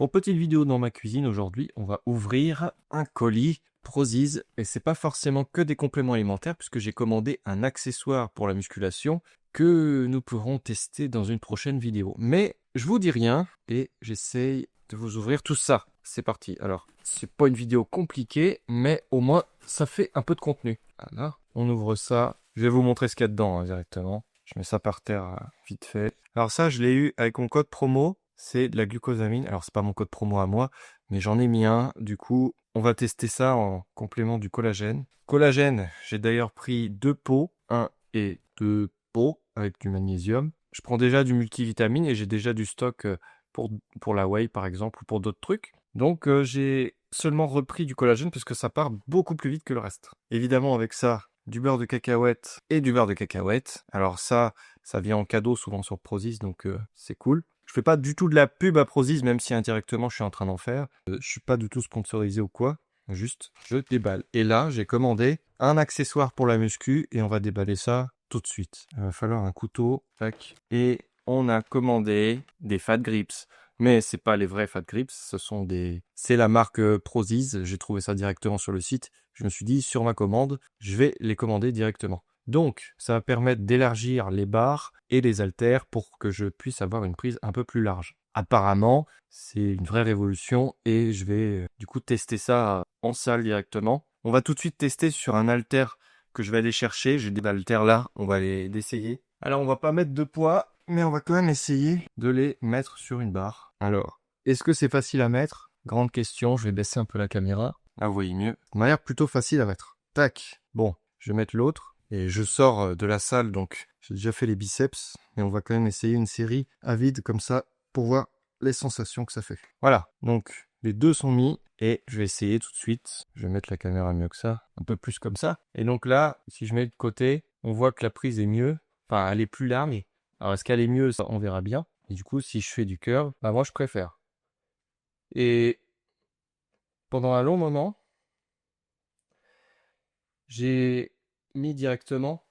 Pour petite vidéo dans ma cuisine, aujourd'hui, on va ouvrir un colis Prozis. Et c'est pas forcément que des compléments alimentaires, puisque j'ai commandé un accessoire pour la musculation que nous pourrons tester dans une prochaine vidéo. Mais je vous dis rien et j'essaye de vous ouvrir tout ça. C'est parti. Alors, c'est pas une vidéo compliquée, mais au moins, ça fait un peu de contenu. Alors, on ouvre ça. Je vais vous montrer ce qu'il y a dedans directement. Je mets ça par terre vite fait. Alors ça, je l'ai eu avec mon code promo. C'est de la glucosamine. Alors, c'est pas mon code promo à moi, mais j'en ai mis un. Du coup, on va tester ça en complément du collagène. Collagène, j'ai d'ailleurs pris 2 pots, 1 et 2 pots avec du magnésium. Je prends déjà du multivitamine et j'ai déjà du stock pour la whey par exemple ou pour d'autres trucs. Donc j'ai seulement repris du collagène parce que ça part beaucoup plus vite que le reste. Évidemment avec ça, du beurre de cacahuète et du beurre de cacahuète. Alors ça vient en cadeau souvent sur Prozis, donc c'est cool. Je fais pas du tout de la pub à Prozis, même si indirectement je suis en train d'en faire. Je suis pas du tout sponsorisé ou quoi. Juste, je déballe. Et là, j'ai commandé un accessoire pour la muscu et on va déballer ça tout de suite. Il va falloir un couteau. Tac. Et on a commandé des Fat Grips. Mais c'est pas les vrais Fat Grips, c'est la marque Prozis. J'ai trouvé ça directement sur le site. Je me suis dit, sur ma commande, je vais les commander directement. Donc, ça va permettre d'élargir les barres et les haltères pour que je puisse avoir une prise un peu plus large. Apparemment, c'est une vraie révolution et je vais du coup tester ça en salle directement. On va tout de suite tester sur un haltère que je vais aller chercher. J'ai des haltères là, on va les essayer. Alors, on va pas mettre de poids, mais on va quand même essayer de les mettre sur une barre. Alors, est-ce que c'est facile à mettre? Grande question, je vais baisser un peu la caméra. Ah, vous voyez mieux. Ça m'a l'air plutôt facile à mettre. Tac. Bon, je vais mettre l'autre. Et je sors de la salle, donc j'ai déjà fait les biceps. Mais on va quand même essayer une série à vide comme ça pour voir les sensations que ça fait. Voilà, donc les deux sont mis et je vais essayer tout de suite. Je vais mettre la caméra mieux que ça, un peu plus comme ça. Et donc là, si je mets de côté, on voit que la prise est mieux. Enfin, elle est plus large. Alors est-ce qu'elle est mieux? Ça, on verra bien. Et du coup, si je fais du curve, bah moi je préfère. Et pendant un long moment, j'ai mis directement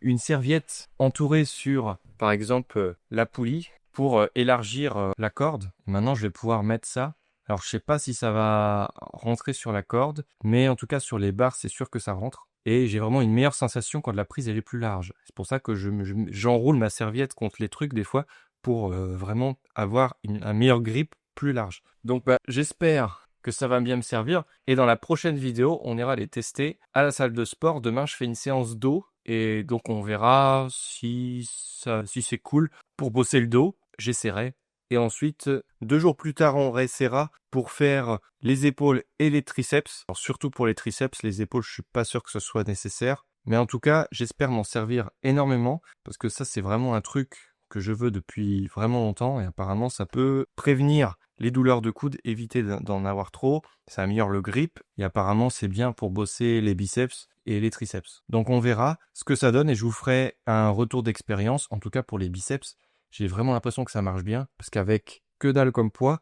une serviette entourée sur, par exemple, la poulie pour élargir la corde. Maintenant, je vais pouvoir mettre ça. Alors, je sais pas si ça va rentrer sur la corde, mais en tout cas, sur les barres, c'est sûr que ça rentre. Et j'ai vraiment une meilleure sensation quand la prise elle est plus large. C'est pour ça que j'enroule ma serviette contre les trucs des fois pour vraiment avoir un meilleur grip plus large. Donc, j'espère que ça va bien me servir. Et dans la prochaine vidéo, on ira les tester à la salle de sport. Demain, je fais une séance dos. Et donc, on verra si c'est cool. Pour bosser le dos, j'essaierai. Et ensuite, 2 jours plus tard, on réessaiera pour faire les épaules et les triceps. Alors, surtout pour les triceps, les épaules, je suis pas sûr que ce soit nécessaire. Mais en tout cas, j'espère m'en servir énormément. Parce que ça, c'est vraiment un truc que je veux depuis vraiment longtemps. Et apparemment, ça peut prévenir les douleurs de coude, éviter d'en avoir trop. Ça améliore le grip. Et apparemment, c'est bien pour bosser les biceps et les triceps. Donc on verra ce que ça donne et je vous ferai un retour d'expérience. En tout cas pour les biceps, j'ai vraiment l'impression que ça marche bien. Parce qu'avec que dalle comme poids,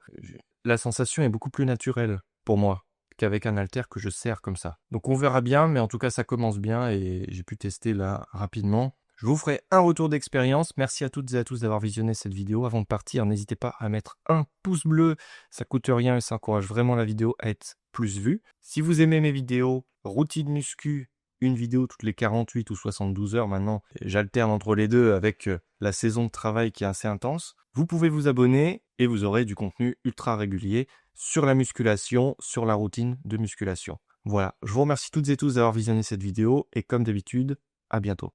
la sensation est beaucoup plus naturelle pour moi qu'avec un haltère que je serre comme ça. Donc on verra bien, mais en tout cas ça commence bien et j'ai pu tester là rapidement. Je vous ferai un retour d'expérience. Merci à toutes et à tous d'avoir visionné cette vidéo. Avant de partir, n'hésitez pas à mettre un pouce bleu. Ça coûte rien et ça encourage vraiment la vidéo à être plus vue. Si vous aimez mes vidéos, routine muscu, une vidéo toutes les 48 ou 72 heures maintenant. J'alterne entre les deux avec la saison de travail qui est assez intense. Vous pouvez vous abonner et vous aurez du contenu ultra régulier sur la musculation, sur la routine de musculation. Voilà, je vous remercie toutes et tous d'avoir visionné cette vidéo et comme d'habitude, à bientôt.